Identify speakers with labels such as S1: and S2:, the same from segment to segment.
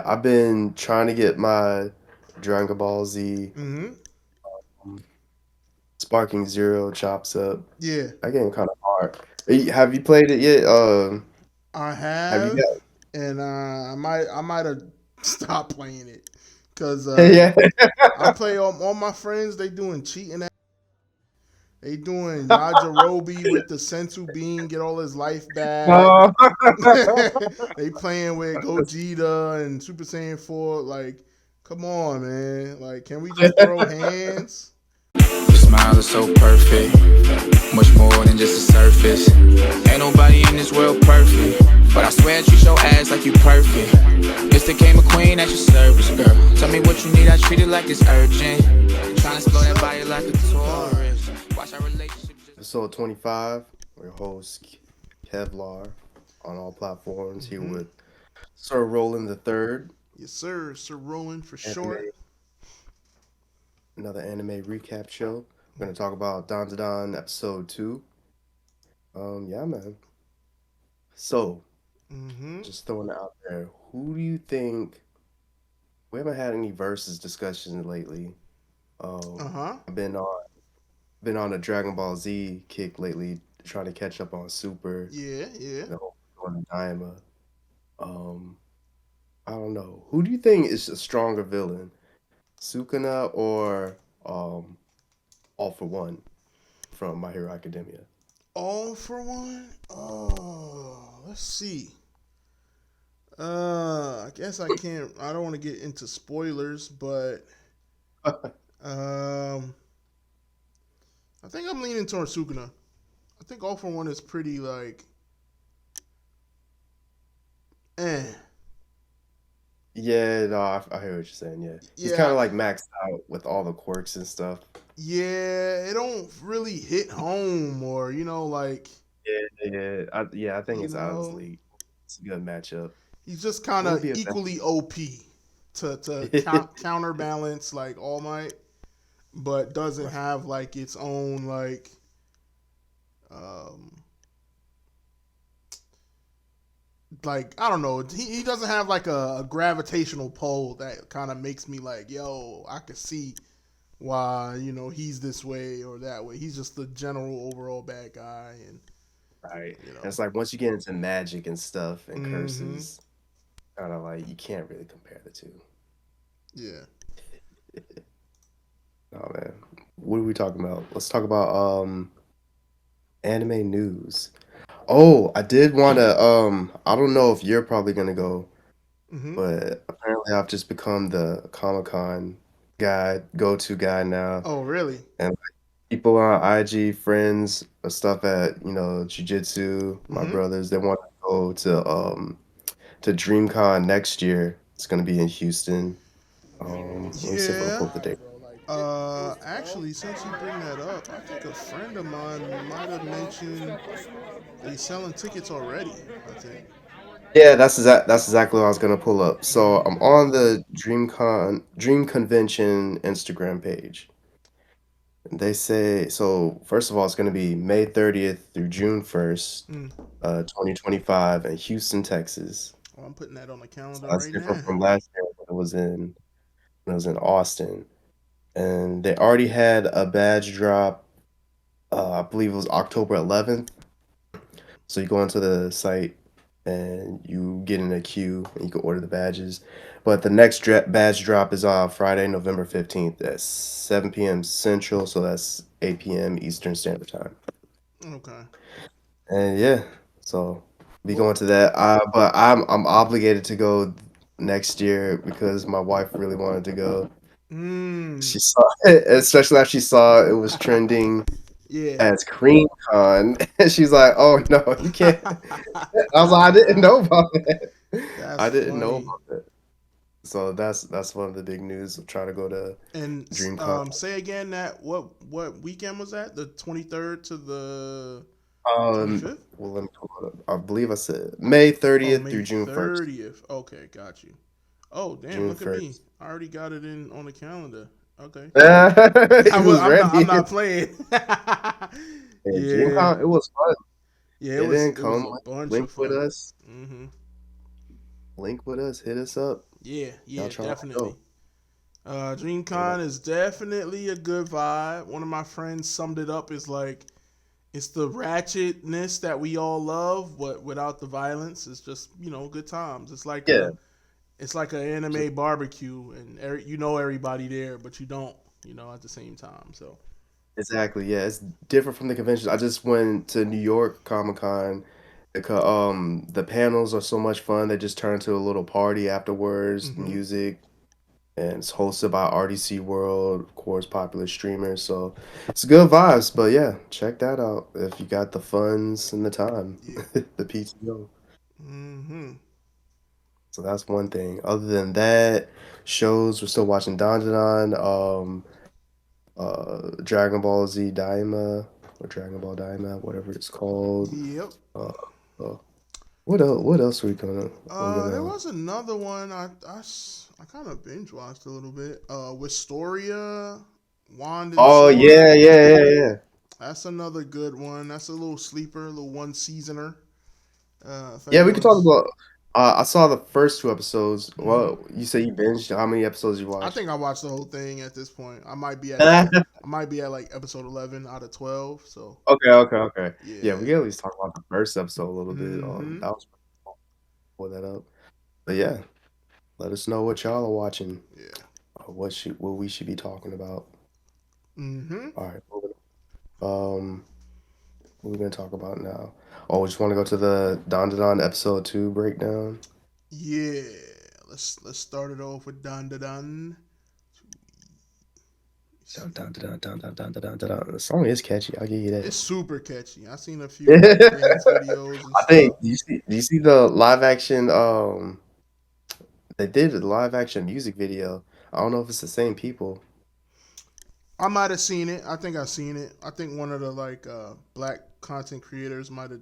S1: I've been trying to get my Dragon Ball Z
S2: Mm-hmm.
S1: Sparking Zero chops up.
S2: Yeah,
S1: That game kind of hard. Have you played it yet?
S2: I
S1: Have you
S2: have,
S1: got?
S2: and I might have stopped playing it because
S1: Yeah.
S2: I play all my friends. They doing cheating. They doing Yajirobe with the sensu bean, get all his life back.
S1: No.
S2: They playing with Gogeta and Super Saiyan 4. Like, come on, man. Like, can we just throw hands?
S3: Your smile is so perfect, much more than just a surface. Ain't nobody in this world perfect, but I swear treat your ass like you perfect. This became a queen at your service, girl. Tell me what you need, I treat it like it's urgent. Tryna slow that body like a tourist. Watch our relationship just.
S1: Episode 25. Your host Kevlar on all platforms. Here
S2: Mm-hmm.
S1: with Sir Roland the Third.
S2: Yes, sir. Sir Roland for short.
S1: Anime, another anime recap show. We're gonna talk about DanDaDan episode 2. Yeah, man. So,
S2: Mm-hmm.
S1: just throwing it out there. Who do you think? We haven't had any versus discussions lately.
S2: Uh huh.
S1: I've been on a Dragon Ball Z kick lately, trying to catch up on Super.
S2: Yeah, yeah.
S1: On Daima. Um, I don't know. Who do you think is a stronger villain, Sukuna or All for One from My Hero Academia?
S2: All for one. Oh, let's see. I guess I can't. I don't want to get into spoilers, but um, I think I'm leaning towards Sukuna. I think All for One is pretty like, eh.
S1: Yeah, no, I hear what you're saying. Yeah, he's kind
S2: Yeah,
S1: of like maxed out with all the quirks and stuff.
S2: yeah. It don't really hit home, or like,
S1: Yeah, I think
S2: you
S1: it's
S2: know,
S1: honestly it's a good matchup.
S2: he's just kind
S1: What would
S2: of
S1: be a best?
S2: equally OP to counterbalance like All Might, but doesn't
S1: Right.
S2: have like its own like um I don't know. He doesn't have like a gravitational pull that kind of makes me like, yo, I could see why he's this way or that way. He's just the general overall bad guy, and
S1: Right.
S2: you
S1: And
S2: know.
S1: it's like once you get into magic and stuff and
S2: Mm-hmm.
S1: curses, kind of like you can't really compare the two.
S2: Yeah.
S1: Oh man, what are we talking about? Let's talk about anime news. Oh, I did want to I don't know if you're probably gonna go,
S2: Mm-hmm.
S1: but apparently I've just become the Comic-Con guy, go-to guy now.
S2: Oh, really?
S1: And like, people on IG, friends, or stuff at, Jiu-Jitsu, my
S2: Mm-hmm.
S1: brothers, they want to go to DreamCon next year. It's gonna be in Houston. Let me see if I can
S2: Yeah.
S1: pull up the date.
S2: Actually, since you bring that up, I think a friend of mine might have mentioned they selling tickets already. I think.
S1: Yeah, that's exactly what I was gonna pull up. So I'm
S2: Mm-hmm.
S1: on the Dream Convention Instagram page. They say so. First of all, it's gonna be May 30th through June 1st,
S2: Mm.
S1: 2025, in Houston, Texas.
S2: Oh, I'm putting that on the
S1: So
S2: calendar
S1: that's
S2: right
S1: different
S2: now.
S1: from last year when it was in Austin, and they already had a badge drop. I believe it was October 11th. So you go onto the site and you get in a queue and you can order the badges. But the next badge drop is on Friday, November 15th at 7 p.m. Central, so that's 8 p.m. Eastern Standard Time.
S2: Okay.
S1: And yeah, so be
S2: Well.
S1: going to that. But I'm obligated to go next year because my wife really wanted to go.
S2: Mm.
S1: She saw it, especially after she saw it was trending
S2: Yeah.
S1: as Cream Con. And she's like, "Oh no, you can't." I was like, I didn't know about that.
S2: That's
S1: I didn't know
S2: funny.
S1: about that. So that's one of the big news of trying to go to
S2: And
S1: DreamCon.
S2: say again that what weekend was that? The 23rd to the
S1: Um,
S2: 25th?
S1: well, let me pull it up. I believe I said May
S2: Oh,
S1: 30th
S2: May
S1: through June 1st.
S2: 30th. Okay, got you. Oh, damn!
S1: June
S2: Look at me.
S1: 1st.
S2: I already got it in on the calendar. Okay.
S1: It was
S2: I'm not. I'm
S1: ready.
S2: not playing.
S1: Yeah,
S2: Yeah.
S1: DreamCon, it was fun.
S2: Yeah. It
S1: It
S2: was.
S1: didn't
S2: It was
S1: come.
S2: a bunch
S1: Link
S2: of
S1: with
S2: fun.
S1: us.
S2: Mm-hmm.
S1: Link with us. Hit us up.
S2: Yeah,
S1: Y'all
S2: yeah,
S1: trying to
S2: definitely.
S1: go?
S2: DreamCon is definitely a good vibe. One of my friends summed it up as like it's the ratchetness that we all love, but without the violence. It's just good times.
S1: Yeah,
S2: It's like an anime barbecue, and you know everybody there, but you don't, at the same time. So
S1: exactly. Yeah, it's different from the conventions. I just went to New York Comic Con. The panels are so much fun. They just turn to a little party afterwards,
S2: hmm
S1: music, and it's hosted by RDC World, of course, popular streamers. So it's good vibes. But yeah, check that out if you got the funds and the time,
S2: yeah.
S1: the PTO.
S2: hmm
S1: So that's one thing. Other than that, shows we're still watching DanDaDan, Dragon Ball Z Daima or Dragon Ball Daima, whatever it's called.
S2: Yep.
S1: Uh, uh, what else? What else are we gonna? We're
S2: There
S1: gonna.
S2: was another one I kind of binge watched a little bit. Wisteria, Wand and
S1: Oh
S2: Sword.
S1: yeah, yeah, yeah, yeah.
S2: That's another good one. That's a little sleeper, a little one seasoner. If
S1: Yeah, we could talk
S2: anyone's,
S1: about. I saw the first two episodes.
S2: hmm
S1: Well, you say you binged. How many episodes you
S2: I
S1: watched?
S2: think I watched the whole thing at this point.
S1: Okay,
S2: I might be at like episode 11 out of 12. So
S1: okay, okay. Yeah, we
S2: yeah.
S1: can at least talk about the first episode a little bit.
S2: hmm
S1: That was pull that up. But yeah, let us know what y'all are watching.
S2: Yeah.
S1: What we should be talking about.
S2: hmm
S1: All right, moving on. What we gonna talk about now? Oh, just want to go to the Don Don episode 2 breakdown.
S2: Yeah. Let's start it off with Dan Da Dan.
S1: Dun, dun, dun, dun, dun, dun, dun, dun, dun, dun. The song is catchy. I'll give you
S2: It's
S1: that.
S2: super catchy. I seen a few like dance videos and
S1: I think
S2: stuff.
S1: do you see the live action they did a live action music video. I don't know if it's the same people.
S2: I might have seen it. I think I've seen it. I think one of the like black content creators might have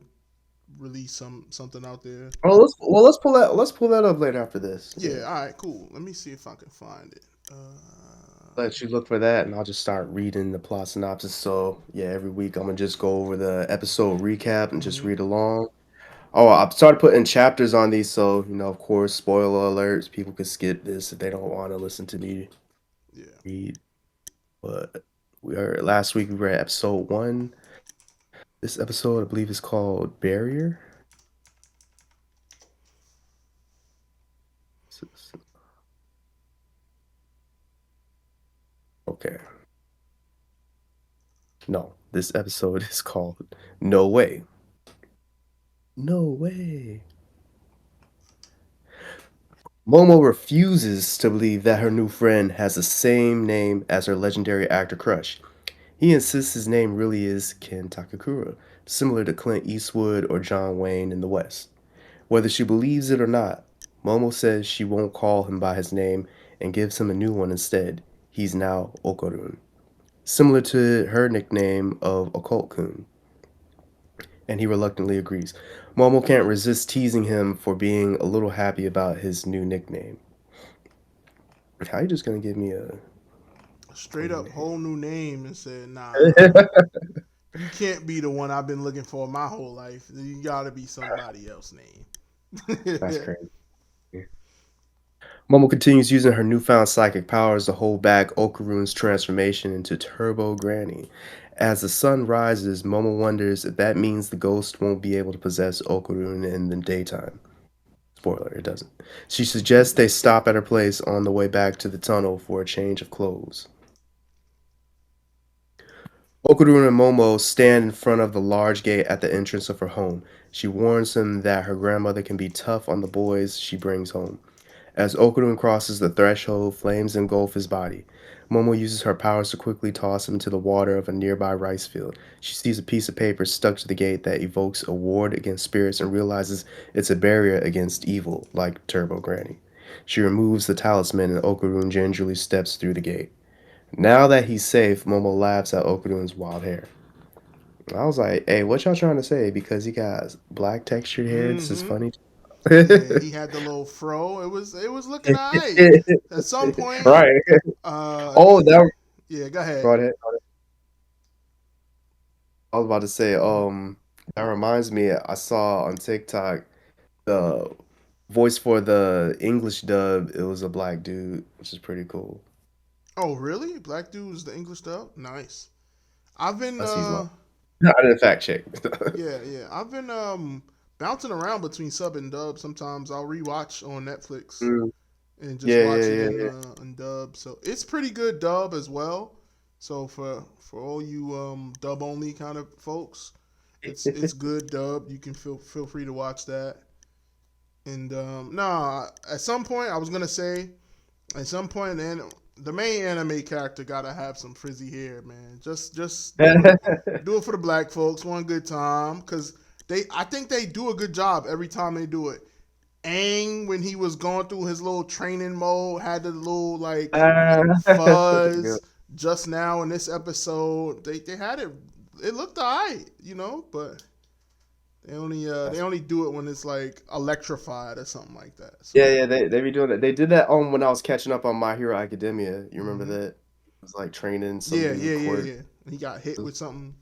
S2: released something out there.
S1: Oh, let's pull that up later after this. Yeah.
S2: Yeah. All right. Cool. Let me see if I can find it.
S1: Let you look for that and I'll just start reading the plot synopsis. So yeah, every week I'm gonna just go over the episode recap and just
S2: hmm
S1: read along. Oh, I've started putting chapters on these, so of course, spoiler alerts. People could skip this if they don't want to listen to me
S2: Yeah.
S1: read. But we are last week we were at episode 1. This episode, I believe, is called Barrier. Okay, no, this episode is called No Way. No way. Momo refuses to believe that her new friend has the same name as her legendary actor crush. He insists his name really is Ken Takakura, similar to Clint Eastwood or John Wayne in the West. Whether she believes it or not, Momo says she won't call him by his name and gives him a new one instead. He's now Okorun, similar to her nickname of Occult-kun, and he reluctantly agrees. Momo can't resist teasing him for being a little happy about his new nickname. How you just gonna give me a
S2: Straight
S1: new
S2: up
S1: name?
S2: whole new name and said, nah, you can't be the one I've been looking for my whole life. You gotta be somebody else's name.
S1: That's crazy. Momo continues using her newfound psychic powers to hold back Okarun's transformation into Turbo Granny. As the sun rises, Momo wonders if that means the ghost won't be able to possess Okarun in the daytime. Spoiler, it doesn't. She suggests they stop at her place on the way back to the tunnel for a change of clothes. Okarun and Momo stand in front of the large gate at the entrance of her home. She warns him that her grandmother can be tough on the boys she brings home. As Okarun crosses the threshold, flames engulf his body. Momo uses her powers to quickly toss him into the water of a nearby rice field. She sees a piece of paper stuck to the gate that evokes a ward against spirits and realizes it's a barrier against evil, like Turbo Granny. She removes the talisman and Okarun gingerly steps through the gate. Now that he's safe, Momo laughs at Okarun's wild hair. I was like, hey, what y'all trying to say? Because he got black textured hair, this is
S2: hmm
S1: funny?
S2: Yeah, he had the little fro. It was looking alright. At some point,
S1: Right. Oh,
S2: he
S1: that
S2: yeah. Go ahead.
S1: go ahead. I was about to say, that reminds me, I saw on TikTok the Voice for the English dub, it was a black dude, which is pretty cool.
S2: Oh, really? Black dude is the English dub. Nice. I've been
S1: Unless he's white. I didn't fact check.
S2: yeah, yeah. I've been bouncing around between sub and dub. Sometimes I'll rewatch on Netflix
S1: Mm,
S2: and just
S1: yeah,
S2: watch it
S1: yeah, yeah,
S2: in dub. So it's pretty good dub as well. So for all you dub only kind of folks,
S1: yeah.
S2: it's good dub. You can feel free to watch that. And nah, at some point I was gonna say at some point then the main anime character gotta have some frizzy hair, man. Just do it for the black folks one good time, because they I think they do a good job every time they do it. Aang, when he was going through his little training mode, had the little like
S1: That's a good.
S2: fuzz. Just now in this episode, they had it. It looked alright, but they
S1: That's,
S2: only do it when it's like electrified or something like that.
S1: yeah,
S2: So,
S1: yeah, they be doing that. They did that when I was catching up on My Hero Academia. You remember
S2: hmm
S1: that? It was like training some
S2: yeah,
S1: new
S2: yeah, yeah,
S1: quirk.
S2: yeah. He got hit with something.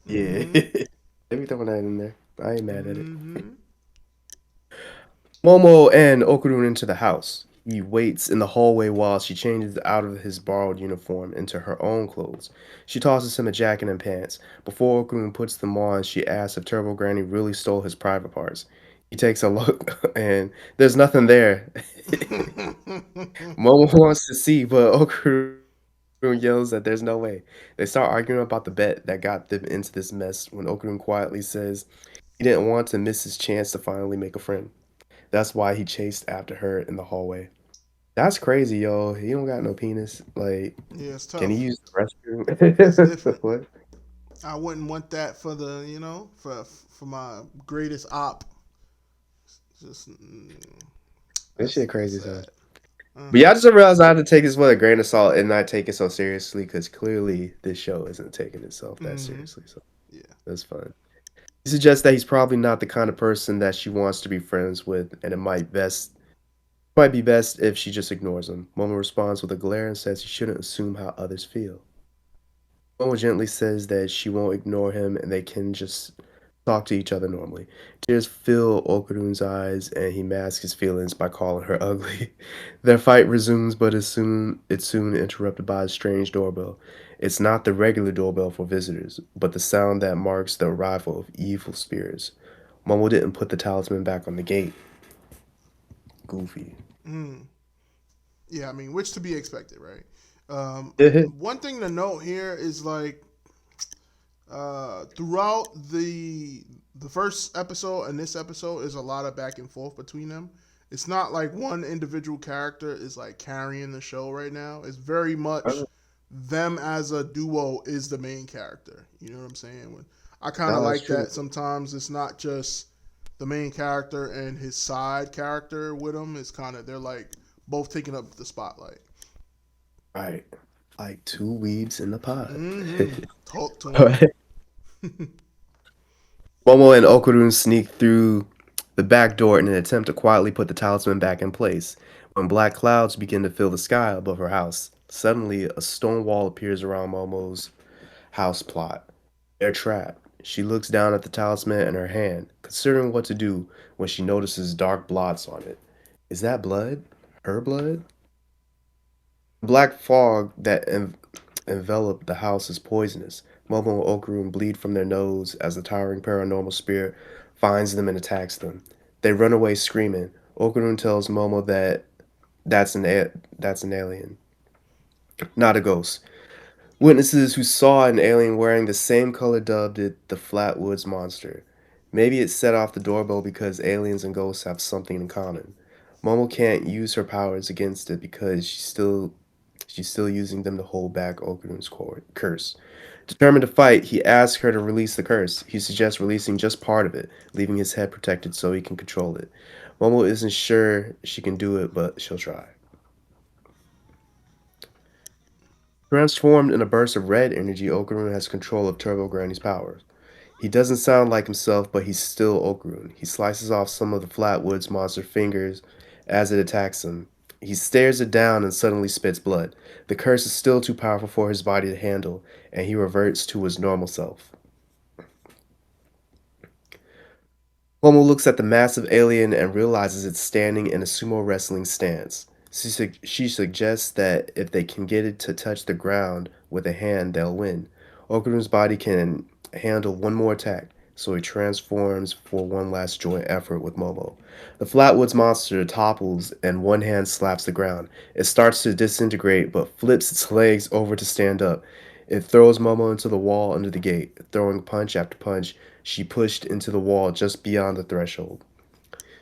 S1: Yeah,
S2: hmm
S1: they be throwing that in there. I ain't mad at it.
S2: hmm
S1: Momo and Okurun into the house. He waits in the hallway while she changes out of his borrowed uniform into her own clothes. She tosses him a jacket and pants. Before Okurun puts them on, she asks if Turbo Granny really stole his private parts. He takes a look and there's nothing there. Momo wants to see, but Okurun yells that there's no way. They start arguing about the bet that got them into this mess when Okurun quietly says he didn't want to miss his chance to finally make a friend. That's why he chased after her in the hallway. That's crazy, yo. He don't got no penis. Like,
S2: Yeah, it's
S1: can he
S2: tough.
S1: use the
S2: That's
S1: restroom?
S2: different.
S1: What?
S2: I wouldn't want that for for my greatest op. Just
S1: This shit
S2: that's
S1: crazy as hell.
S2: sad. Uh
S1: But yeah,
S2: huh.
S1: I just realized I have to take this with a grain of salt and not take it so seriously because clearly this show isn't taking itself that
S2: hmm
S1: seriously. So
S2: Yeah.
S1: that's fun. He suggests that he's probably not the kind of person that she wants to be friends with, and it might be best if she just ignores him. Momo responds with a glare and says he shouldn't assume how others feel. Momo gently says that she won't ignore him and they can just talk to each other normally. Tears fill Okurun's eyes and he masks his feelings by calling her ugly. Their fight resumes, but it's soon interrupted by a strange doorbell. It's not the regular doorbell for visitors, but the sound that marks the arrival of evil spirits. Momo didn't put the talisman back on the gate. Goofy.
S2: Mm. Yeah. I mean, which to be expected, right? Um,
S1: Yeah.
S2: One thing to note here is like throughout the first episode and this episode is a lot of back and forth between them. It's not like one individual character is like carrying the show right now. It's very much them as a duo is the main character. You know what I'm saying? I kind of
S1: No, that's
S2: like
S1: true.
S2: that. Sometimes it's not just the main character and his side character with him. It's kind of they're like both taking up the spotlight.
S1: Right. Like two weebs in the pod.
S2: Talk to him.
S1: Alright. Momo and Okurun sneak through the back door in an attempt to quietly put the talisman back in place. When black clouds begin to fill the sky above her house, suddenly a stone wall appears around Momo's house plot. They're trapped. She looks down at the talisman in her hand, considering what to do when she notices dark blots on it. Is that blood? Her blood? The black fog that enveloped the house is poisonous. Momo and Okarun bleed from their nose as the towering paranormal spirit finds them and attacks them. They run away screaming. Okarun tells Momo that that's an alien, not a ghost. Witnesses who saw an alien wearing the same color dubbed it the Flatwoods Monster. Maybe it set off the doorbell because aliens and ghosts have something in common. Momo can't use her powers against it because she's still using them to hold back Okunun's curse. Determined to fight, he asks her to release the curse. He suggests releasing just part of it, leaving his head protected so he can control it. Momo isn't sure she can do it, but she'll try. Transformed in a burst of red energy, Okarun has control of Turbo Granny's powers. He doesn't sound like himself, but he's still Okarun. He slices off some of the Flatwoods monster fingers as it attacks him. He stares it down and suddenly spits blood. The curse is still too powerful for his body to handle, and he reverts to his normal self. Momo looks at the massive alien and realizes it's standing in a sumo wrestling stance. She suggests that if they can get it to touch the ground with a hand, they'll win. Okarun's body can handle one more attack, so he transforms for one last joint effort with Momo. The Flatwoods monster topples and one hand slaps the ground. It starts to disintegrate but flips its legs over to stand up. It throws Momo into the wall under the gate. Throwing punch after punch, she pushed into the wall just beyond the threshold.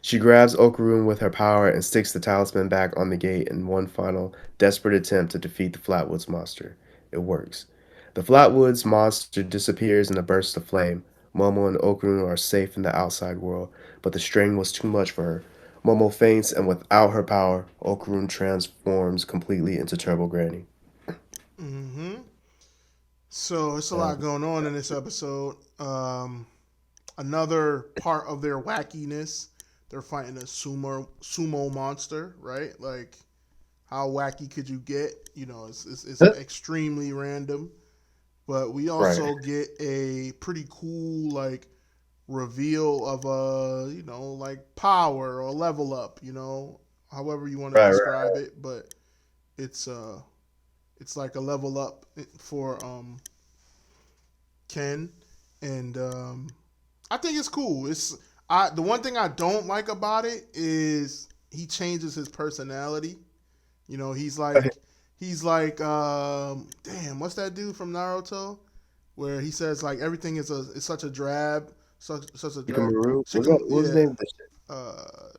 S1: She grabs Okarun with her power and sticks the talisman back on the gate in one final, desperate attempt to defeat the Flatwoods monster. It works. The Flatwoods monster disappears in a burst of flame. Momo and Okarun are safe in the outside world, but the strain was too much for her. Momo faints, and without her power, Okarun transforms completely into Turbo Granny.
S2: Mm-hmm. So it's a
S1: Uh,
S2: lot going on in this episode. Another part of their wackiness, they're fighting a sumo monster, right? Like, how wacky could you get? You know, it's extremely random. But we
S1: right,
S2: also get a pretty cool like reveal of a like power or level up. However you want to
S1: right, right.
S2: describe it, but it's uh it's like a level up for Ken, and I think it's cool. The one thing I don't like about it is he changes his personality. You know, damn, what's that dude from Naruto? Where he says like everything is such a drab, such a drab.
S1: Shikamaru? What was his
S2: Yeah,
S1: name?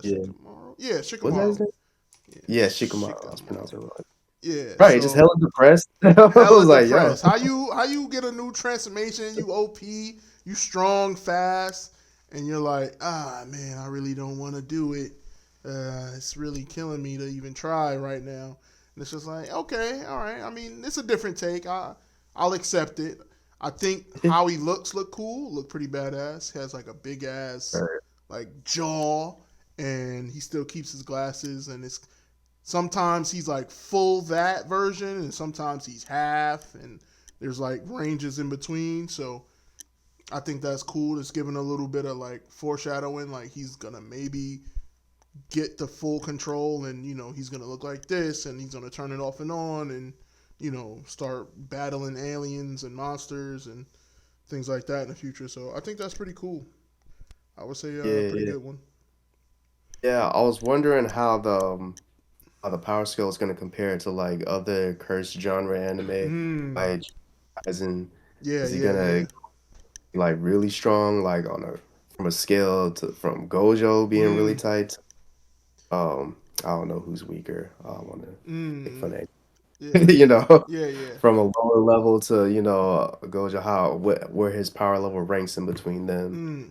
S1: Yeah.
S2: Shikamaru. Yeah,
S1: Was that his
S2: Shikamaru.
S1: name?
S2: Yeah,
S1: Yeah, Shikamaru. I was
S2: Shikamaru.
S1: pronouncing it wrong.
S2: Yeah,
S1: Right, just
S2: so
S1: hella depressed. I
S2: hella
S1: was like, yo.
S2: depressed. How you get a new transformation? You OP, you strong, fast, and you're like, man, I really don't want to do it. It's really killing me to even try right now. And it's just like, okay, all right. I mean, it's a different take. I'll accept it. I think how he look cool, look pretty badass. He has like a big ass
S1: Right.
S2: like jaw, and he still keeps his glasses, and it's sometimes he's like full that version, and sometimes he's half, and there's like ranges in between. So I think that's cool. It's giving a little bit of like foreshadowing, like he's gonna maybe get the full control, and he's gonna look like this, and he's gonna turn it off and on, and start battling aliens and monsters and things like that in the future. So I think that's pretty cool. I would say a
S1: Yeah,
S2: pretty
S1: yeah.
S2: good one.
S1: Yeah, I was wondering how the power scale is gonna compare to like other cursed genre anime.
S2: Hmm.
S1: Like, as in,
S2: Yeah,
S1: is he
S2: yeah, yeah.
S1: gonna be like really strong, like on a from a scale to from Gojo being really
S2: Hmm.
S1: tight? I don't know who's weaker. I don't want to make
S2: Hmm.
S1: fun of
S2: Yeah.
S1: it.
S2: Yeah, yeah.
S1: From a lower level to Gojo, how where his power level ranks in between them.
S2: Hmm.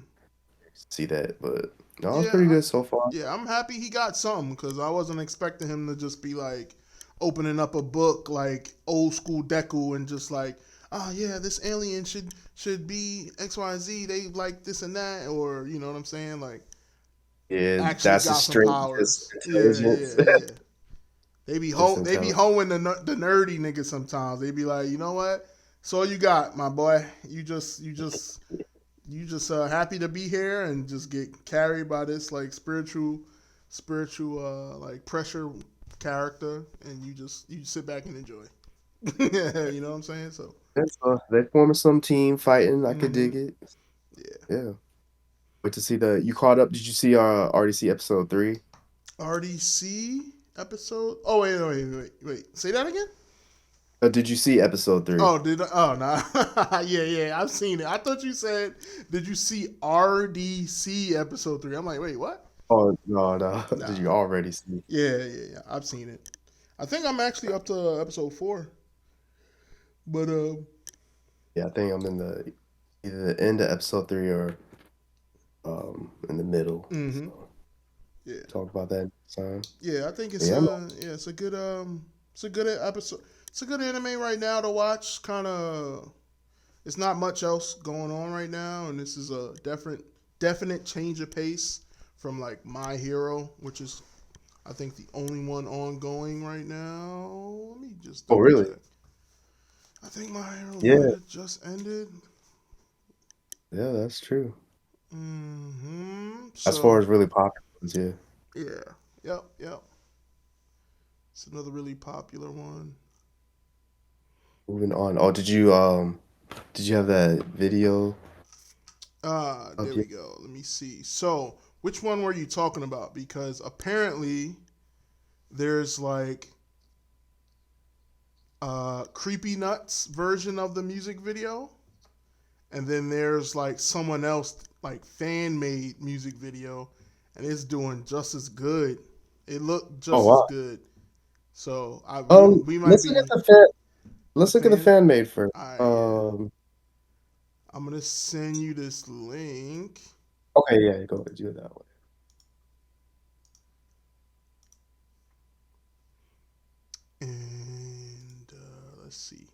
S1: See that, but no, it's
S2: Yeah,
S1: pretty good so far.
S2: yeah, I'm happy he got something because I wasn't expecting him to just be like opening up a book like old school Deku and just like, oh yeah, this alien should be XYZ. They like this and that, or you know what I'm saying? Like
S1: Yeah,
S2: actually
S1: that's a
S2: got some
S1: straight just
S2: powers. Yeah,
S1: intelligence.
S2: yeah, yeah.
S1: Just
S2: They be
S1: intelligence.
S2: hoeing the nerdy niggas sometimes. They be like, you know what? So you got my boy. You just happy to be here and just get carried by this like spiritual like pressure character, and you sit back and enjoy. You know what I'm saying? So
S1: That's they forming some team fighting. I could
S2: mm-hmm.
S1: dig it.
S2: Yeah.
S1: Yeah. Wait to see the you caught up. Did you see RDC episode 3?
S2: RDC episode. Oh wait. Say that again.
S1: Did you see episode 3?
S2: Oh, did I? Oh no. Yeah. I've seen it. I thought you said, did you see RDC episode 3? I'm like, wait, what?
S1: Oh no, no. Did
S2: Nah.
S1: you already see?
S2: Yeah. I've seen it. I think I'm actually up to episode 4. But
S1: Yeah, I think I'm in the either the end of episode 3 or in the middle.
S2: mm-hmm.
S1: So
S2: Yeah.
S1: talk about that next time.
S2: Yeah, I think
S1: But yeah,
S2: it's a good it's a good episode. It's a good anime right now to watch. Kind of, it's not much else going on right now, and this is a definite change of pace from like My Hero, which is I think the only one ongoing right now. Let me just
S1: oh
S2: double
S1: really?
S2: check. I think My Hero
S1: Yeah,
S2: might have just ended.
S1: yeah, that's true. As far
S2: So
S1: as really popular ones, yeah.
S2: yeah, yep. It's another really popular one.
S1: Moving on. Oh, did you have that video up
S2: There
S1: yet?
S2: we go. Let me see. So, which one were you talking about? Because apparently there's like Creepy Nuts version of the music video, and then there's like someone else like fan made music video, and it's doing just as good. It looked
S1: Oh
S2: just as
S1: wow.
S2: good. So we might
S1: Let's look at
S2: be
S1: the fan.
S2: the
S1: Let's look at the
S2: fan.
S1: fan made first.
S2: All right, yeah. I'm gonna send you this link.
S1: Okay, yeah, go ahead, do it that way.
S2: And let's see.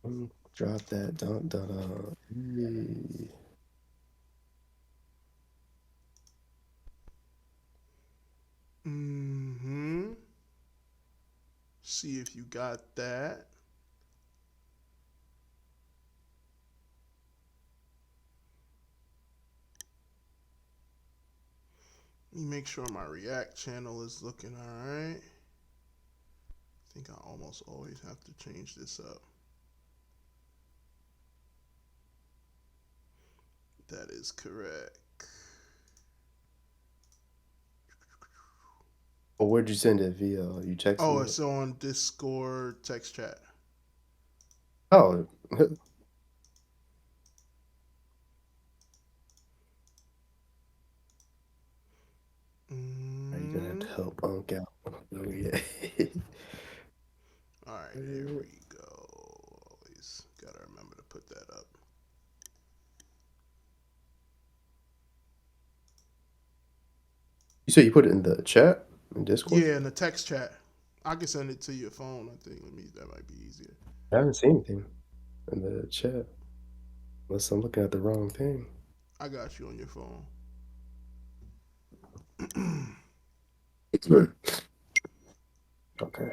S2: Oh.
S1: Drop that. DanDaDan.
S2: Mm-hmm. See if you got that. Let me make sure my React channel is looking alright. I think I almost always have to change this up. That is correct.
S1: Oh, where'd you send it via? You
S2: Oh,
S1: texting it?
S2: it's on Discord text chat.
S1: Oh, are you gonna have to help Unc out? Oh, yeah.
S2: Alright, here we go. Always gotta remember to put that up.
S1: You said you put it in the chat in Discord?
S2: Yeah, in the text chat. I can send it to your phone, I think. That might be easier.
S1: I haven't seen anything in the chat unless I'm looking at the wrong thing.
S2: I got you on your phone.
S1: Okay.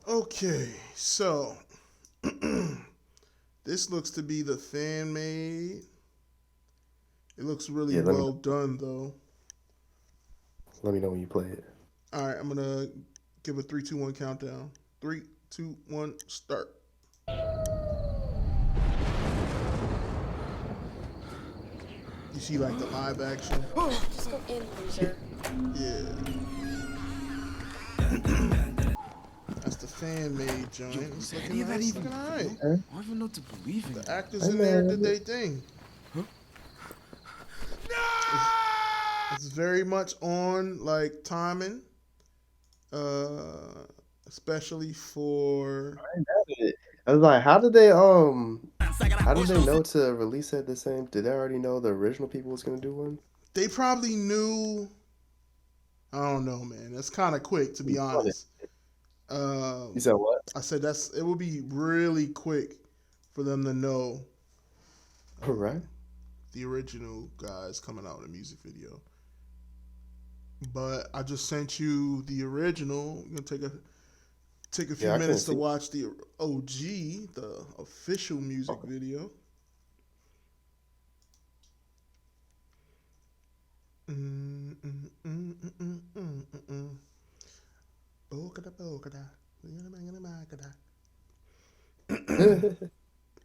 S2: Okay, so this looks to be the fan made. It looks really
S1: Yeah,
S2: well done though.
S1: let me know when you play it.
S2: All right, I'm gonna give a 3, 2, 1 countdown. 3, 2, 1, start. You see like the live action?
S4: Just go in, loser.
S2: Yeah. That's the fan made joint. It's looking nice, looking alright.
S1: Okay.
S5: I don't even know what to believe in.
S2: The actors
S1: I
S2: in there
S1: know.
S2: did their thing. It's very much on like timing, especially for.
S1: I was like, how did they know to release it the same? Did they already know the original people was gonna do one?
S2: They probably knew. I don't know, man. That's kind of quick, to be honest.
S1: You said what?
S2: I said it would be really quick for them to know
S1: Right.
S2: the original guys coming out in a music video. But I just sent you the original. You're gonna take a few
S1: I
S2: minutes
S1: couldn't
S2: to
S1: see.
S2: watch the OG, the official music video.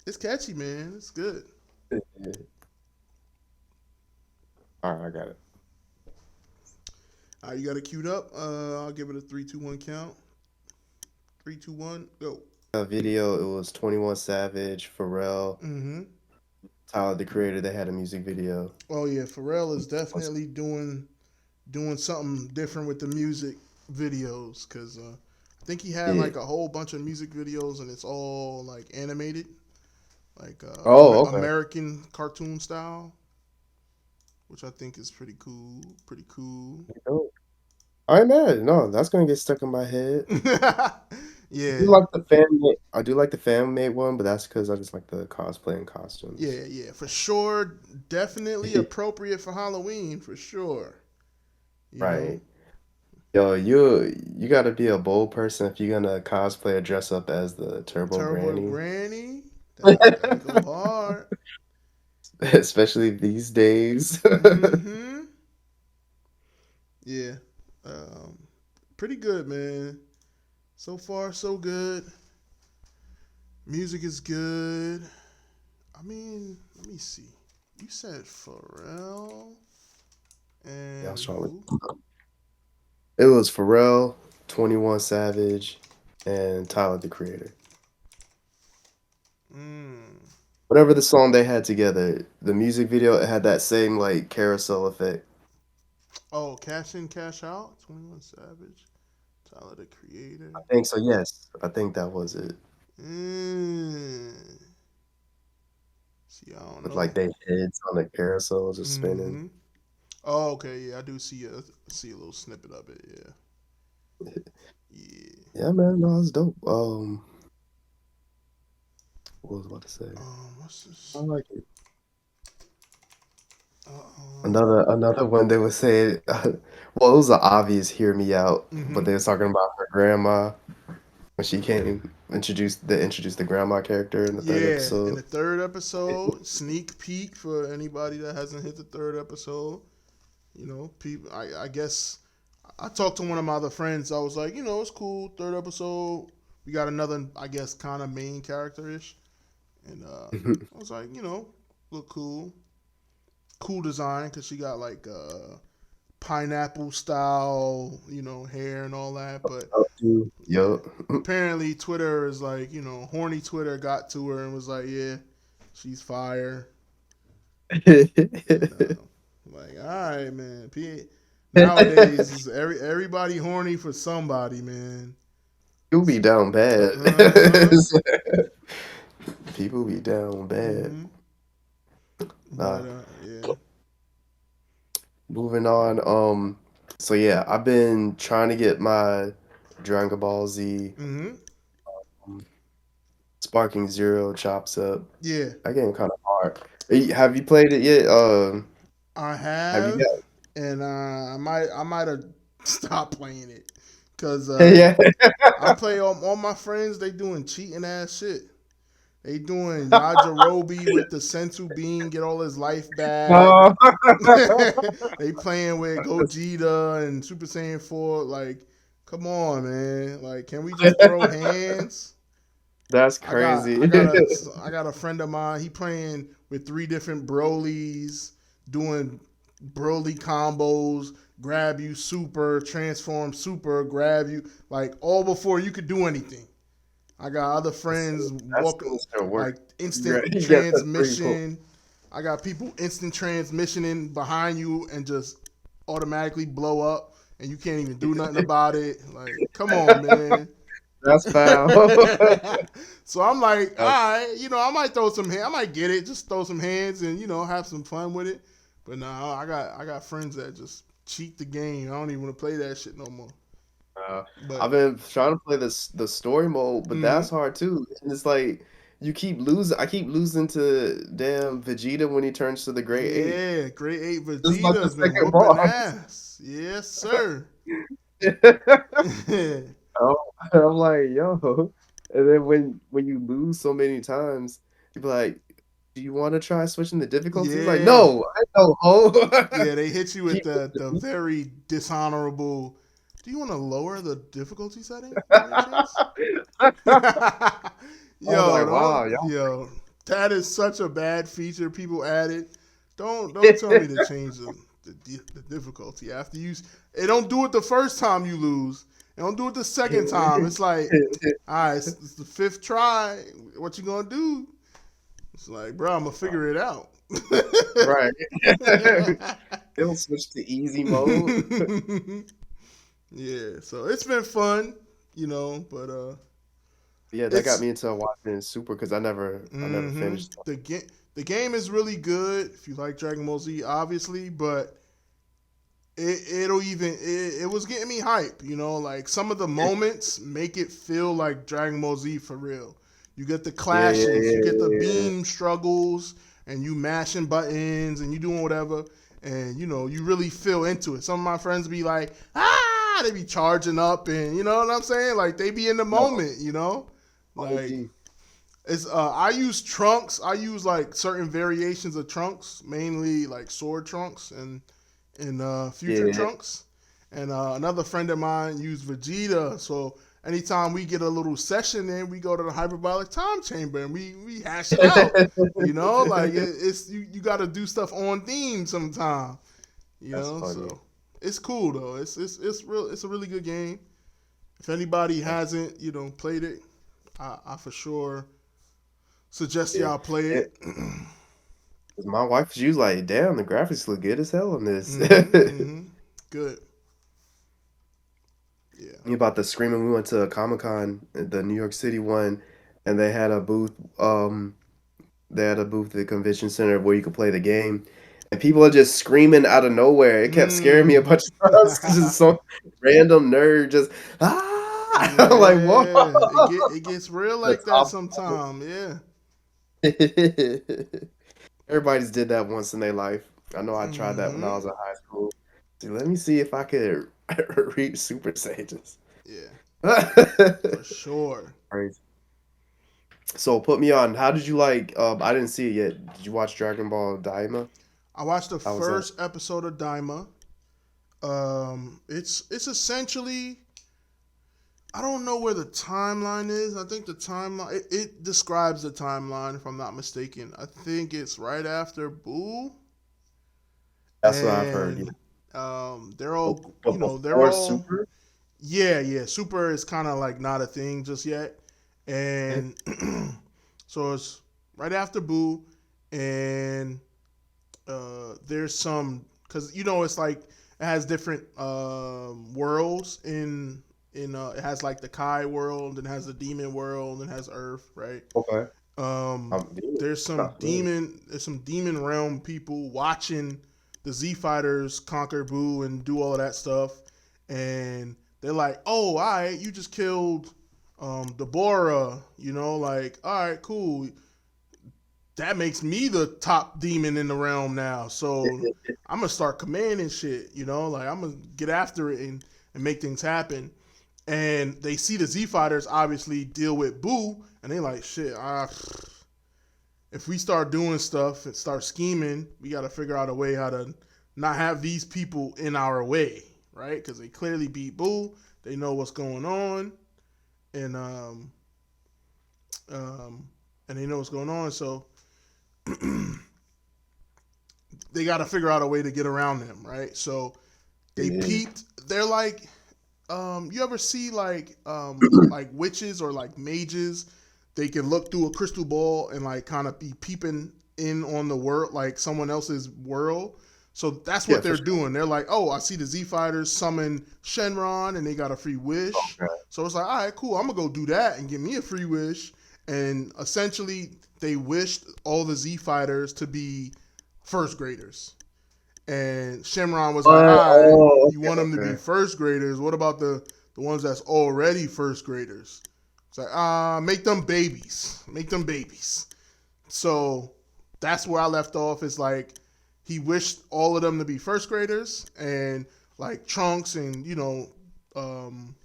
S2: It's catchy, man. It's good.
S1: All right, I got it.
S2: All right, you got it queued up. I'll give it a 3, 2, 1 count. 3, 2, 1, go.
S1: Video. It was 21 Savage, Pharrell, Tyler the Creator. They had a music video.
S2: Oh yeah, Pharrell is definitely doing something different with the music videos because I think he had like a whole bunch of music videos and it's all like animated, like
S1: Oh, okay.
S2: American cartoon style, which I think is pretty cool. Pretty cool.
S1: I ain't mad. No, that's gonna get stuck in my head.
S2: Yeah,
S1: I do like the fan made one, but that's because I just like the cosplay and costumes.
S2: yeah, for sure. Definitely appropriate for Halloween, for sure. You know,
S1: Right. Yo, you gotta be a bold person if you're gonna cosplay or dress up as the Turbo
S2: Turbo
S1: Granny.
S2: Granny, that go hard.
S1: Especially these days.
S2: Mm-hmm. Yeah. Um, Pretty good, man. So far, so good. Music is good. I mean, let me see. You said Pharrell
S1: Yeah, I was
S2: and
S1: trying to
S2: who?
S1: look. It was Pharrell, 21 Savage, and Tyler the Creator.
S2: Mm.
S1: Whatever the song they had together, the music video, it had that same like carousel effect.
S2: Oh, Cash In, Cash Out. 21 Savage. Tyler the Creator.
S1: I think so, yes. I think that was it.
S2: Mm. See, I don't
S1: With
S2: know.
S1: like their heads on the carousel just spinning.
S2: Mm-hmm. Oh, okay. Yeah, I do see a little snippet of it. Yeah. Yeah.
S1: Yeah, man, no, it's dope. What was I about to say?
S2: What's
S1: I
S2: this?
S1: like it.
S2: Uh.
S1: Another one they would say, well, it was an obvious "Hear Me Out," but
S2: Mm-hmm.
S1: they was talking about her grandma when she came introduced the grandma character in the third
S2: Yeah, in
S1: episode.
S2: the third episode, sneak peek for anybody that hasn't hit the third episode. You know, people. I guess I talked to one of my other friends. I was like, it's cool. Third episode, we got another, I guess, kind of main character ish, and I was like, look cool, cool design because she got like pineapple style, hair and all that. But yeah,
S1: Yup.
S2: apparently Twitter is like, horny Twitter got to her and was like, yeah, she's fire. And like, all right, man. Nowadays is everybody horny for somebody, man.
S1: You'll be down bad.
S2: Uh huh.
S1: People be down bad.
S2: Hmm.
S1: Nah.
S2: But yeah.
S1: Moving on. So yeah, I've been trying to get my Dragon Ball Z
S2: Hmm.
S1: um, Sparking Zero chops up.
S2: Yeah,
S1: That game kind of hard. Have you played it yet?
S2: I
S1: Have you
S2: have,
S1: got?
S2: and I might have stopped playing it because
S1: Yeah.
S2: I play all my friends. They doing cheating ass shit. They doing Yajirobe with the sensu bean, get all his life back.
S1: No.
S2: They playing with Gogeta and Super Saiyan 4. Like, come on, man. Like, can we just throw hands?
S1: That's
S2: I got
S1: crazy.
S2: I got a I got a friend of mine. He playing with three different Brolys, doing Broly combos, grab you super, transform super, grab you, like all before you could do anything. I got other friends
S1: That
S2: walking
S1: still still work.
S2: like instant
S1: You got that three pull.
S2: transmission. I got people instant transmissioning behind you and just automatically blow up, and you can't even do nothing about it. Like, come on, man.
S1: That's foul.
S2: So I'm like, all
S1: That's
S2: right, I might throw some hands. I might get it, just throw some hands and have some fun with it. But nah, I got friends that just cheat the game. I don't even want to play that shit no more.
S1: Uh,
S2: But
S1: I've been trying to play the story mode, but
S2: mm-hmm.
S1: that's hard too. And it's like you keep losing. I keep losing to damn Vegeta when he turns to the Great Ape.
S2: Yeah, Grade 8
S1: This is like the
S2: Vegeta's been
S1: second
S2: whooping
S1: boss.
S2: ass. Yes, sir.
S1: I'm, I'm like, yo. And then when you lose so many times, you be like, do you want to try switching the difficulty? Like,
S2: Yeah.
S1: no, I know, ho.
S2: Yeah, they hit you with
S1: Keep
S2: the
S1: losing.
S2: very dishonorable. Do you want to lower the difficulty setting by any chance?
S1: I was
S2: Yo,
S1: like, wow,
S2: don't yo. That is such a bad feature people added. Don't tell me to change the difficulty after you. They don't do it the first time you lose. They don't do it the second time. It's like, all right, it's the fifth try. What you gonna do? It's like, bro, I'm gonna figure it out.
S1: Right. It'll switch to easy mode.
S2: Yeah, so it's been fun, but
S1: Yeah, that got
S2: it's
S1: me into watching Super because I never finished.
S2: the game is really good if you like Dragon Ball Z, obviously, but it was getting me hype, you know, like some of the moments make it feel like Dragon Ball Z for real. You get the
S1: Yeah, yeah,
S2: clashes, you
S1: yeah,
S2: get the
S1: yeah.
S2: beam struggles, and you mashing buttons and you doing whatever, and you know you really feel into it. Some of my friends be like, they be charging up, and you know what I'm saying, like they be in the
S1: No,
S2: moment, you know, like
S1: OG.
S2: it's I use trunks. I use like certain variations of trunks, mainly like sword trunks and future
S1: Yeah.
S2: trunks. And another friend of mine used Vegeta. So anytime we get a little session in, we go to the hyperbolic time chamber and we hash it out. You know, like it's you got to do stuff on theme sometime. You
S1: That's
S2: know,
S1: funny.
S2: so it's cool though. It's a really good game. If anybody hasn't played it, I for sure suggest
S1: Yeah.
S2: y'all play
S1: It,
S2: it.
S1: 'Cause my wife, she was like, "Damn, the graphics look good as hell on this."
S2: Good. Yeah.
S1: Me about the screaming. We went to a Comic-Con, the New York City one, and they had a booth. They had a booth at the convention center where you could play the game, and people are just screaming out of nowhere. It kept scaring me a
S2: Mm.
S1: bunch of times because it's some random nerd just I'm like, whoa,
S2: Yeah. It gets real
S1: the
S2: like that
S1: top.
S2: sometime. Yeah.
S1: Everybody's did that once in their life. I know I tried that when I
S2: Hmm.
S1: was in high school. See, let me see if I could reach Super Saiyans.
S2: Yeah. For sure.
S1: Crazy. So put me on. How did you like? I didn't see it yet. Did you watch Dragon Ball Daima?
S2: I watched the
S1: How was that?
S2: first episode of Daima. It's essentially, I don't know where the timeline is. I think the timeline it describes the timeline if I'm not mistaken. I think it's right after Boo,
S1: That's what I've heard. Yeah.
S2: and they're all
S1: But
S2: they're
S1: before
S2: all
S1: Super?
S2: yeah. Super is kind of like not a thing just yet, and so it's right after Boo, and there's some because it's like it has different worlds it has like the Kai world and has the demon world and has Earth, right?
S1: Okay.
S2: Um,
S1: I'm
S2: there's some
S1: not familiar.
S2: demon realm people watching the Z Fighters conquer Boo and do all of that stuff, and they're like, "Oh, all right, you just killed Deborah, like, all right, cool. That makes me the top demon in the realm now. So I'm gonna start commanding shit, like I'm gonna get after it and make things happen." And they see the Z Fighters obviously deal with Boo, and they like, shit, if we start doing stuff and start scheming, we got to figure out a way how to not have these people in our way, right? Because they clearly beat Boo. They know what's going on, and um, and they know what's going on. So they got to figure out a way to get around them, right? So they
S1: Yeah.
S2: peeped. They're like, you ever see like witches or like mages? They can look through a crystal ball and like kind of be peeping in on the world, like someone else's world. So that's
S1: Yeah,
S2: what
S1: for
S2: they're
S1: sure.
S2: doing. They're like, oh, I see the Z Fighters summon Shenron and they got a free wish.
S1: Okay.
S2: So it's like, all right, cool. I'm gonna go do that and get me a free wish. And essentially, they wished all the Z Fighters to be first graders. And Shenron was like,
S1: What?
S2: all right,
S1: Oh,
S2: you
S1: okay,
S2: want them to be
S1: okay.
S2: first graders. What about the ones that's already first graders? It's like, make them babies. Make them babies. So that's where I left off. It's like he wished all of them to be first graders, and like Trunks and um,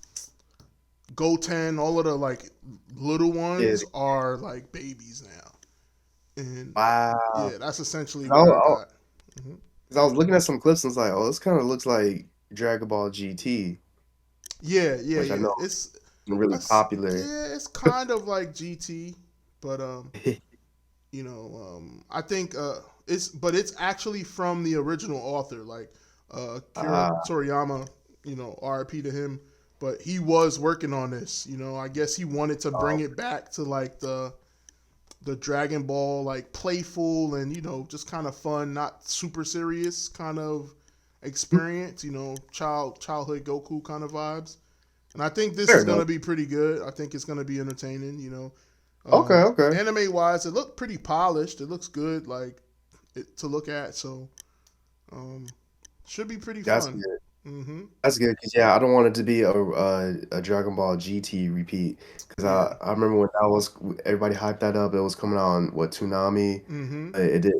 S2: Goten, all of the like little
S1: Yeah.
S2: ones are like babies now. And
S1: Wow.
S2: yeah, that's essentially
S1: 'Cause
S2: what I got. Hmm.
S1: 'cause I was looking at some clips and was like, oh, this kind of looks like Dragon Ball GT,
S2: Yeah,
S1: which I know
S2: It's
S1: is really popular.
S2: yeah, it's kind of like GT, but I think it's actually from the original author, like Kira
S1: Ah,
S2: Toriyama, RIP to him, but he was working on this. I guess he wanted to bring
S1: oh,
S2: it back to like the Dragon Ball like playful and just kind of fun, not super serious kind of experience. Childhood Goku kind of vibes. And I think this
S1: fair
S2: is gonna
S1: enough.
S2: be pretty good. I think it's gonna be entertaining.
S1: Okay, okay.
S2: Anime wise, it looked pretty polished. It looks good, like to look at. So, um, Should be pretty
S1: That's
S2: fun.
S1: good.
S2: Mm-hmm.
S1: That's good because yeah, I don't want it to be a Dragon Ball GT repeat because
S2: Yeah.
S1: I remember when that was everybody hyped that up. It was coming out on what Toonami.
S2: Mm-hmm.
S1: It did.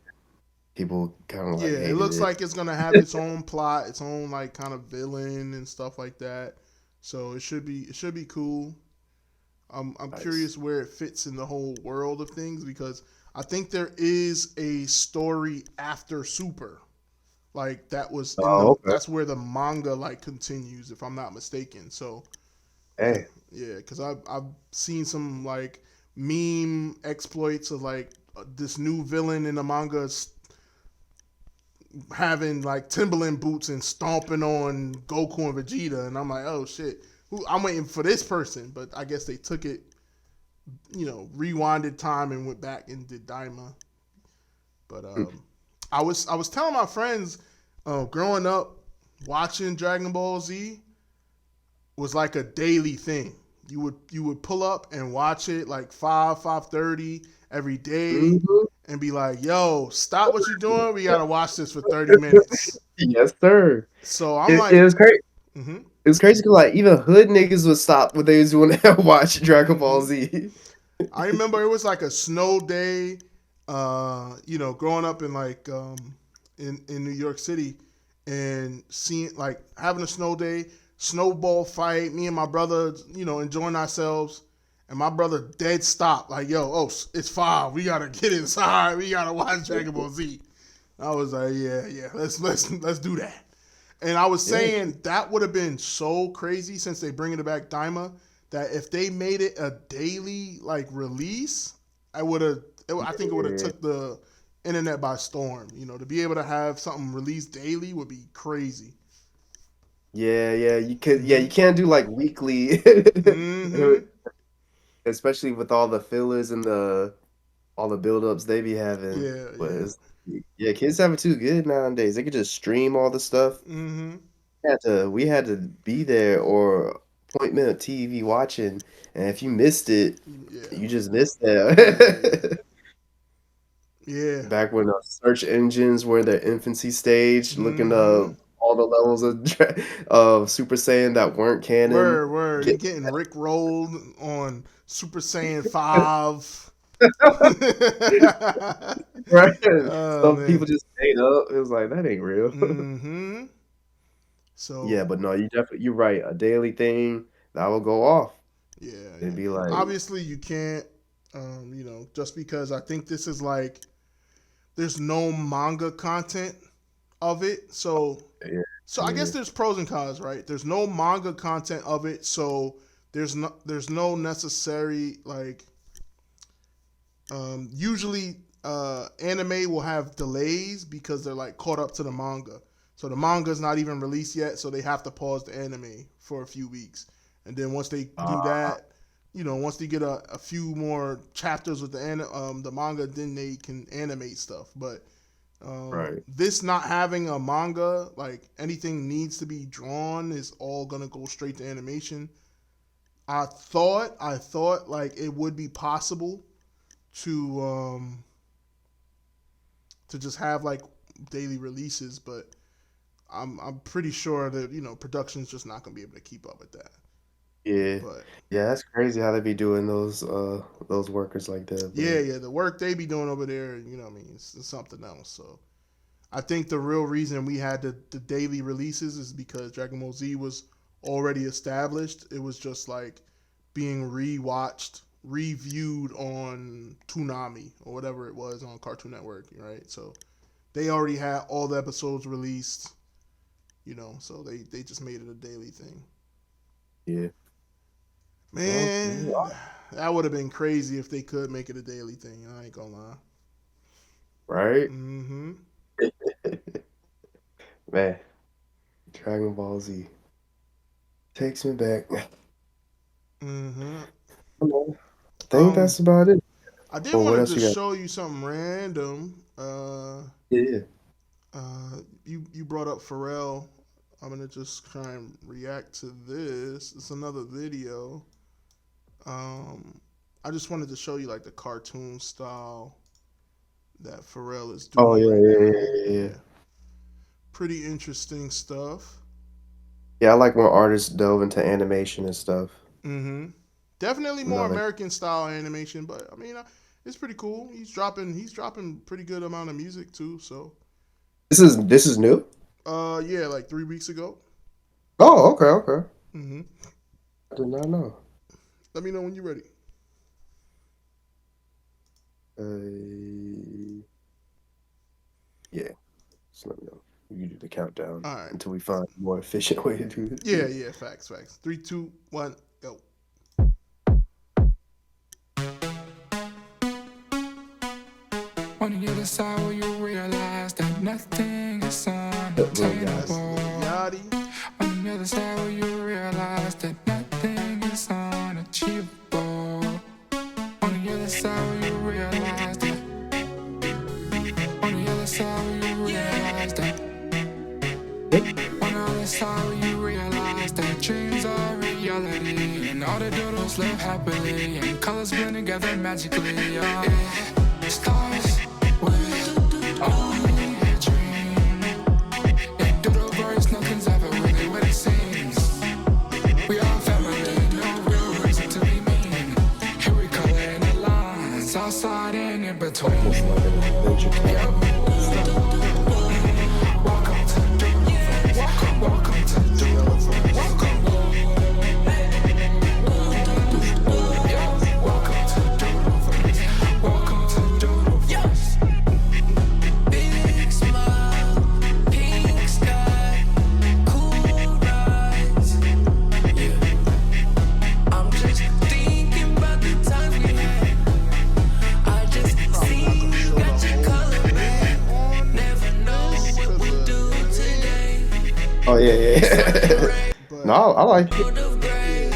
S1: People kind of
S2: Yeah,
S1: like
S2: it
S1: hated
S2: looks
S1: it.
S2: like it's gonna have its own plot, its own like kind of villain and stuff like that. So it should be cool. I'm
S1: Nice.
S2: curious where it fits in the whole world of things because I think there is a story after Super. Like that was in
S1: Oh,
S2: the
S1: okay.
S2: that's where the manga like continues if I'm not mistaken. So
S1: Hey,
S2: yeah, because I've seen some like meme exploits of like this new villain in the manga having like Timberland boots and stomping on Goku and Vegeta, and I'm like, oh shit, I'm waiting for this person, but I guess they took it, rewinded time and went back and did Daima. But I was telling my friends, growing up, watching Dragon Ball Z was like a daily thing. You would pull up and watch it like 5:30 every day,
S1: mhm.
S2: and be like, "Yo, stop what you're doing. We gotta watch this for 30 minutes."
S1: Yes, sir.
S2: So I'm
S1: It
S2: like,
S1: was crazy.
S2: mm-hmm,
S1: It was crazy because like even hood niggas would stop what they was doing and watch Dragon Ball
S2: mm-hmm.
S1: Z.
S2: I remember it was like a snow day, growing up in like in New York City and seeing like having a snow day, snowball fight, me and my brother, enjoying ourselves. And my brother dead stopped, like, yo, oh, it's 5. We gotta get inside. We gotta watch Dragon Ball Z. I was like, yeah, let's do that. And I was
S1: Yeah,
S2: saying that would have been so crazy since they bringing it back Daima that if they made it a daily like release, I think it would have
S1: yeah,
S2: took the internet by storm. To be able to have something released daily would be crazy.
S1: yeah. You
S2: Mm-hmm.
S1: can't do like weekly,
S2: Mm-hmm.
S1: especially with all the fillers and all the buildups they be having.
S2: Yeah,
S1: But
S2: yeah.
S1: yeah, kids have it too good nowadays. They could just stream all the stuff.
S2: Mm-hmm.
S1: We had to be there or appointment TV watching, and if you missed it,
S2: Yeah.
S1: you just missed
S2: Yeah.
S1: that.
S2: Yeah.
S1: Back when search engines were in their infancy stage, looking
S2: Mm-hmm.
S1: up all the levels of Super Saiyan that weren't canon.
S2: Word. You
S1: Get
S2: getting Rick rolled on Super Saiyan 5.
S1: right.
S2: Oh
S1: Some people
S2: man.
S1: just stayed up. It was like that ain't real.
S2: Mm-hmm.
S1: Yeah,
S2: So
S1: but no, you're right. A daily thing that will go off.
S2: yeah.
S1: It'd be like,
S2: Obviously you can't just because I think this is like there's no manga content of it.
S1: yeah,
S2: So I guess
S1: yeah,
S2: there's pros and cons, right? There's no manga content of it, so there's no necessary like usually anime will have delays because they're like caught up to the manga. So the manga's not even released yet, so they have to pause the anime for a few weeks. And then once they do that, once they get a few more chapters with the manga, then they can animate stuff. But
S1: right.
S2: this not having a manga, like anything needs to be drawn, is all gonna go straight to animation. I thought like it would be possible to just have like daily releases, but I'm pretty sure that production's just not gonna be able to keep up with that.
S1: Yeah,
S2: But
S1: yeah. That's crazy how they be doing those workers like that.
S2: yeah,
S1: But
S2: yeah, the work they be doing over there, what I mean, it's something else. So I think the real reason we had the daily releases is because Dragon Ball Z was already established. It was just like being rewatched, reviewed on Toonami or whatever it was on Cartoon Network, right? So they already had all the episodes released, so they just made it a daily thing.
S1: yeah. Well,
S2: Man, that would have been crazy if they could make it a daily thing. I ain't gonna lie.
S1: right?
S2: Mm-hmm.
S1: Man, Dragon Ball Z takes me back.
S2: Mm-hmm.
S1: I think that's about it.
S2: I did
S1: Well,
S2: want
S1: what
S2: to
S1: else you
S2: just
S1: got?
S2: show you something random.
S1: Yeah.
S2: You brought up Pharrell. I'm gonna just try and react to this. It's another video. I just wanted to show you like the cartoon style that Pharrell is
S1: Oh
S2: doing
S1: yeah,
S2: right
S1: yeah,
S2: now.
S1: yeah, yeah, yeah.
S2: Yeah, pretty interesting stuff.
S1: Yeah, I like when artists delve into animation and stuff.
S2: Mm-hmm. Definitely
S1: You
S2: more
S1: know, like
S2: American style animation, but I mean, it's pretty cool. He's dropping pretty good amount of music too. So,
S1: this is new.
S2: yeah, like 3 weeks ago.
S1: Oh, okay, okay.
S2: Mm-hmm.
S1: I did not know.
S2: Let me know when you're ready.
S1: Yeah, just let me know. You can do the countdown
S2: All right.
S1: until we find a more efficient way to do this.
S2: Yeah, yeah. Facts, facts. 3, 2, 1, go.
S3: On the other side where you realize that nothing is
S1: Little
S2: That's
S1: guys.
S2: Lil
S3: unattainable.
S2: Yachty.
S3: On the other side where you realize that nothing is unachievable. On the other side where you realize that. On the other side where you realize that. On the other side where you realize that dreams are reality. And all the doodles live happily. And colors blend together magically. Yeah. Stars with only a dream. And doodle birds, nothing's ever really what it seems. We are family, no real reason to be mean. Here we color in the lines, outside and in between.
S1: Almost like an adventure camp.
S3: Welcome to Doodle. Welcome to Doodle. Welcome. Welcome to Doodle. Welcome to Doodle.
S5: Big smile, pink sky, cool rides. Yeah, I'm just thinking about the times we had. I just see you got your color red. Never know what we'll do today.
S1: Oh yeah, yeah. No,
S2: But
S1: I like it.
S5: World of gray,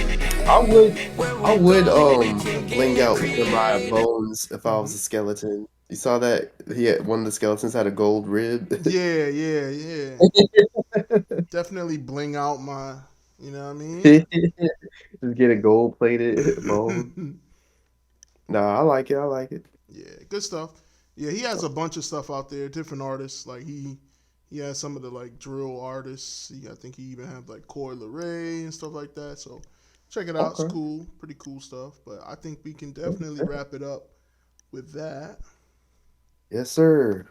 S1: I would,
S5: where
S1: I
S5: we're
S1: would,
S5: going, we can
S1: bling
S5: get
S1: out one of my
S5: creative.
S1: bones if I was a skeleton. You saw that? One of the skeletons had a gold rib.
S2: yeah, yeah, yeah. Definitely bling out my. You know what I mean?
S1: Just get a gold plated bone. Nah, I like it. I like it.
S2: Yeah, good stuff. Yeah, he has a bunch of stuff out there, different artists. Like he has some of the like drill artists. I think he even had like Coy Leray and stuff like that. So check it out. It's
S1: Okay.
S2: cool, pretty cool stuff. But I think we can definitely
S1: Okay.
S2: wrap it up with that.
S1: Yes, sir.